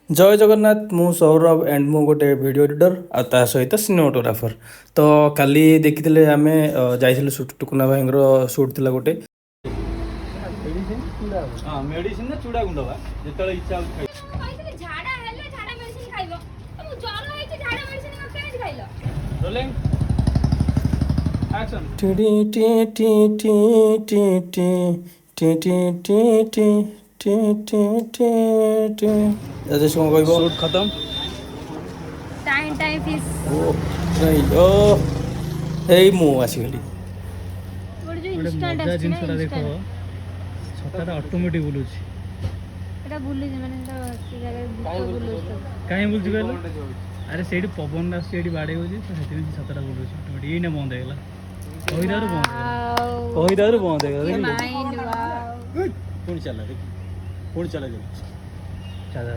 जय जगन्नाथ मु सौरभ एंड मु गोटे वीडियो एडिटर आ ता सहित सिनेमाटोग्राफर। तो काली देखिଥିଲେ आमे जाइथिलु शूट टुकुना भाईंगर शूट थिला गोटे मेडिसिन चूड़ा हां मेडिसिन ना चूड़ा गुंड बा जेतले इच्छा खाइ କହିଥିଲେ ଝାଡା ହେଲେ ଝାଡା ମେଡିସିନ ଖାଇବ ତ ମୁଁ ଜ୍ୱର ହେଇଛି ଝାଡା ମେଡିସିନ କେମିତି ଖାଇଲ rolling action T T T T T T T T T T T T T T ऐसे कौन कहबो शूट खत्म टाइम टाइम फिश ओ नहीं ओ हेई मु आसीगली ଗୋଟେ ଯୋଉ ଗୋଟେ ଇନଷ୍ଟାଣ୍ଟ ମଜା ଅଛି ନା ଜିନିଷଟା ଦେଖ ଇନଷ୍ଟାଣ୍ଟ ଛତାଟା ଅଟୋମେଟିକ ବୁଲୁଛି। ଏଟା ବୁଲିଛି ମାନେ ସେଟା ସେ ଜାଗାରେ ଭୂତ ବୁଲୁଛି କାହିଁ ବୁଲୁଛି କହିଲ? ଆରେ ସେଇଠି ପବନ ଆସୁଛି ଏଇଠି ବାଡ଼େଇ ହେଉଛି ତ ସେଥିପାଇଁ ସେ ଛତାଟା ବୁଲୁଛି ଅଟୋମେଟିକ। ଏଇନା ବନ୍ଦ ହେଇଗଲା କହିଦାରୁ ବନ୍ଦ ହେଇଗଲା ମାଇଣ୍ଡ ୱାଓ पुणी चला पुणी चला ଛତା